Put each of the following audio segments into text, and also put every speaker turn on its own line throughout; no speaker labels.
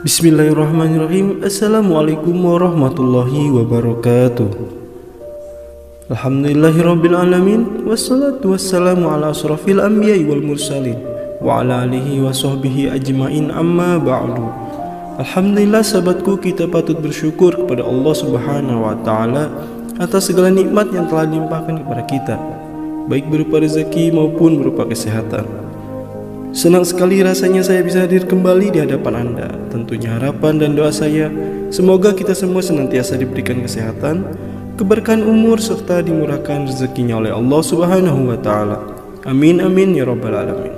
Bismillahirrahmanirrahim. Assalamualaikum warahmatullahi wabarakatuh. Alhamdulillahirrabbilalamin. Wassalatu wassalamu ala asrafil anbiya'i wal mursalin wa ala alihi wa sahbihi ajma'in, amma ba'du. Alhamdulillah sahabatku, kita patut bersyukur kepada Allah subhanahu wa ta'ala atas segala nikmat yang telah dilimpahkan kepada kita, baik berupa rezeki maupun berupa kesehatan. Senang sekali rasanya saya bisa hadir kembali di hadapan Anda. Tentunya harapan dan doa saya, semoga kita semua senantiasa diberikan kesehatan, keberkahan umur, serta dimurahkan rezekinya oleh Allah subhanahu wa ta'ala. Amin amin ya rabbal alamin.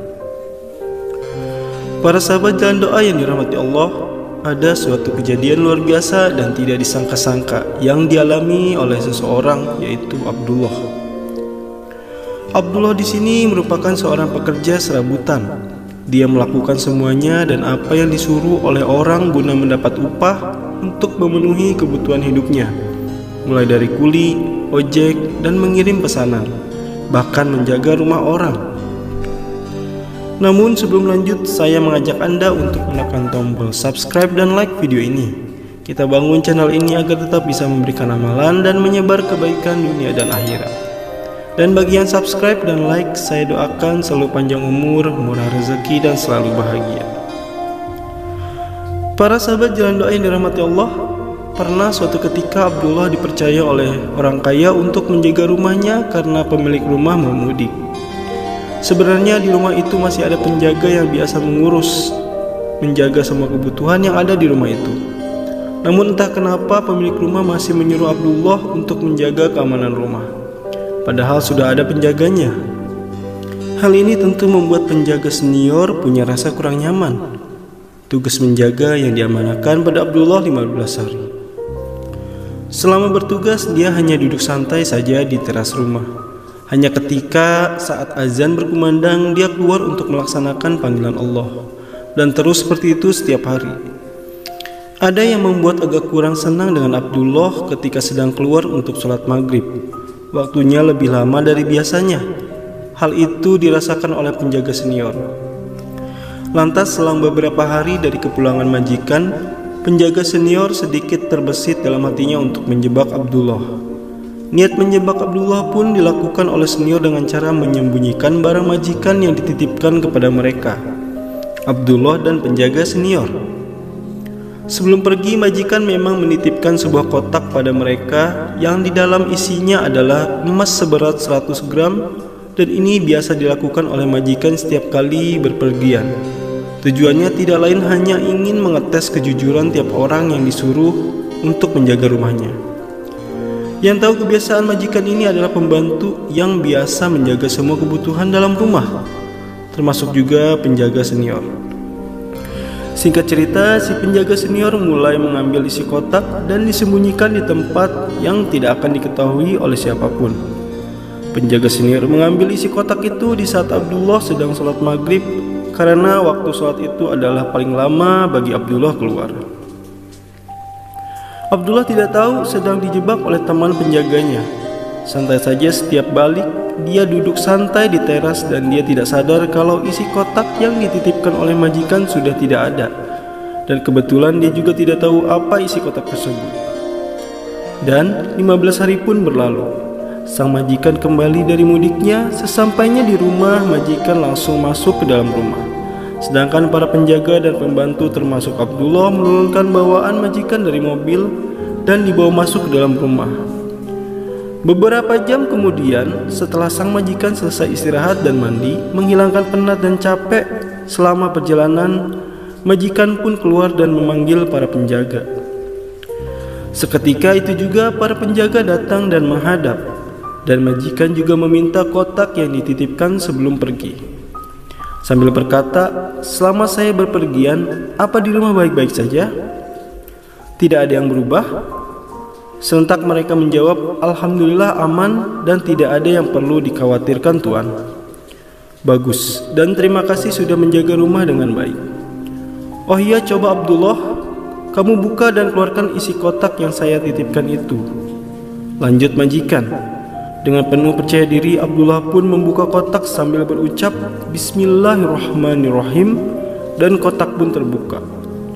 Para sahabat jalan doa yang dirahmati Allah, ada suatu kejadian luar biasa dan tidak disangka-sangka yang dialami oleh seseorang, yaitu Abdullah. Abdullah di sini merupakan seorang pekerja serabutan. Dia melakukan semuanya dan apa yang disuruh oleh orang guna mendapat upah untuk memenuhi kebutuhan hidupnya, mulai dari kuli, ojek, dan mengirim pesanan, bahkan menjaga rumah orang. Namun sebelum lanjut, saya mengajak Anda untuk menekan tombol subscribe dan like video ini. Kita bangun channel ini agar tetap bisa memberikan amalan dan menyebar kebaikan dunia dan akhirat. Dan bagi yang subscribe dan like, saya doakan selalu panjang umur, murah rezeki, dan selalu bahagia. Para sahabat jalan doa yang dirahmati Allah, pernah suatu ketika Abdullah dipercaya oleh orang kaya untuk menjaga rumahnya karena pemilik rumah mau mudik. Sebenarnya di rumah itu masih ada penjaga yang biasa menjaga semua kebutuhan yang ada di rumah itu. Namun entah kenapa pemilik rumah masih menyuruh Abdullah untuk menjaga keamanan rumah, padahal sudah ada penjaganya. Hal ini tentu membuat penjaga senior punya rasa kurang nyaman. Tugas menjaga yang diamanahkan pada Abdullah 15 hari. Selama bertugas, dia hanya duduk santai saja di teras rumah. Hanya ketika saat azan berkumandang, dia keluar untuk melaksanakan panggilan Allah. Dan terus seperti itu setiap hari. Ada yang membuat agak kurang senang dengan Abdullah ketika sedang keluar untuk sholat maghrib. Waktunya lebih lama dari biasanya. Hal itu dirasakan oleh penjaga senior. Lantas selang beberapa hari dari kepulangan majikan, penjaga senior sedikit terbesit dalam hatinya untuk menjebak Abdullah. Niat menjebak Abdullah pun dilakukan oleh senior dengan cara menyembunyikan barang majikan yang dititipkan kepada mereka, Abdullah dan penjaga senior. Sebelum pergi, majikan memang menitipkan sebuah kotak pada mereka yang di dalam isinya adalah emas seberat 100 gram, dan ini biasa dilakukan oleh majikan setiap kali berpergian. Tujuannya tidak lain hanya ingin mengetes kejujuran tiap orang yang disuruh untuk menjaga rumahnya. Yang tahu kebiasaan majikan ini adalah pembantu yang biasa menjaga semua kebutuhan dalam rumah, termasuk juga penjaga senior. Singkat cerita, si penjaga senior mulai mengambil isi kotak dan disembunyikan di tempat yang tidak akan diketahui oleh siapapun. Penjaga senior mengambil isi kotak itu di saat Abdullah sedang sholat maghrib, karena waktu sholat itu adalah paling lama bagi Abdullah keluar. Abdullah tidak tahu sedang dijebak oleh teman penjaganya. Santai saja setiap balik, dia duduk santai di teras dan dia tidak sadar kalau isi kotak yang dititipkan oleh majikan sudah tidak ada. Dan kebetulan dia juga tidak tahu apa isi kotak tersebut. Dan 15 hari pun berlalu. Sang majikan kembali dari mudiknya. Sesampainya di rumah, majikan langsung masuk ke dalam rumah. Sedangkan para penjaga dan pembantu termasuk Abdullah menurunkan bawaan majikan dari mobil dan dibawa masuk ke dalam rumah. Beberapa jam kemudian, setelah sang majikan selesai istirahat dan mandi, menghilangkan penat dan capek selama perjalanan, majikan pun keluar dan memanggil para penjaga. Seketika itu juga para penjaga datang dan menghadap, dan majikan juga meminta kotak yang dititipkan sebelum pergi. Sambil berkata, "Selama saya berpergian, apa di rumah baik-baik saja? Tidak ada yang berubah?" Serentak mereka menjawab, "Alhamdulillah aman dan tidak ada yang perlu dikhawatirkan Tuan." "Bagus, dan terima kasih sudah menjaga rumah dengan baik." "Oh iya, coba Abdullah, kamu buka dan keluarkan isi kotak yang saya titipkan itu," lanjut majikan. Dengan penuh percaya diri, Abdullah pun membuka kotak sambil berucap Bismillahirrahmanirrahim, dan kotak pun terbuka.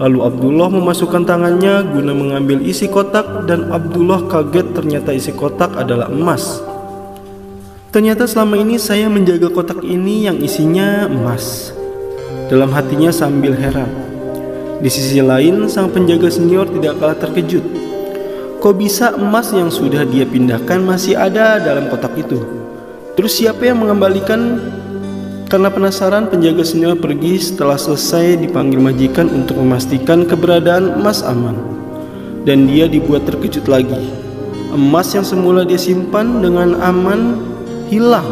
Lalu Abdullah memasukkan tangannya guna mengambil isi kotak, dan Abdullah kaget ternyata isi kotak adalah emas. Ternyata selama ini saya menjaga kotak ini yang isinya emas. Dalam hatinya sambil heran. Di sisi lain, sang penjaga senior tidak kalah terkejut. Kok bisa emas yang sudah dia pindahkan masih ada dalam kotak itu? Terus siapa yang mengembalikan? Karena penasaran, penjaga senior pergi setelah selesai dipanggil majikan untuk memastikan keberadaan emas aman. Dan dia dibuat terkejut lagi. Emas yang semula dia simpan dengan aman hilang.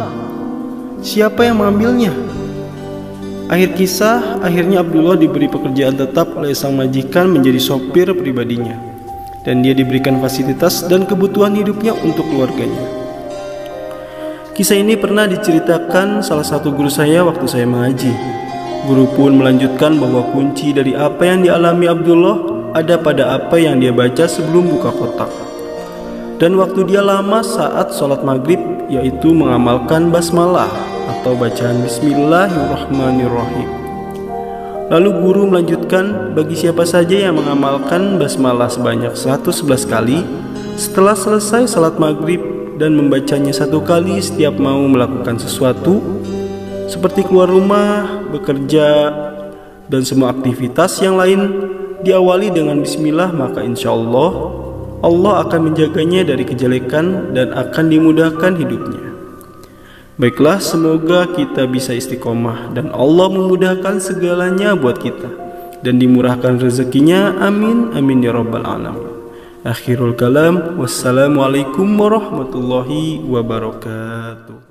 Siapa yang mengambilnya? Akhir kisah, akhirnya Abdullah diberi pekerjaan tetap oleh sang majikan menjadi sopir pribadinya. Dan dia diberikan fasilitas dan kebutuhan hidupnya untuk keluarganya. Kisah ini pernah diceritakan salah satu guru saya waktu saya mengaji. Guru pun melanjutkan bahwa kunci dari apa yang dialami Abdullah ada pada apa yang dia baca sebelum buka kotak. Dan waktu dia lama saat sholat maghrib, yaitu mengamalkan basmalah atau bacaan Bismillahirrahmanirrahim. Lalu guru melanjutkan, bagi siapa saja yang mengamalkan basmalah sebanyak 111 kali setelah selesai sholat maghrib dan membacanya 1 kali setiap mau melakukan sesuatu seperti keluar rumah, bekerja, dan semua aktivitas yang lain diawali dengan bismillah, maka insya Allah akan menjaganya dari kejelekan dan akan dimudahkan hidupnya. Baiklah, semoga kita bisa istiqomah dan Allah memudahkan segalanya buat kita dan dimurahkan rezekinya. Amin amin ya rabbal alamin. Akhirul kalam, wassalamualaikum warahmatullahi wabarakatuh.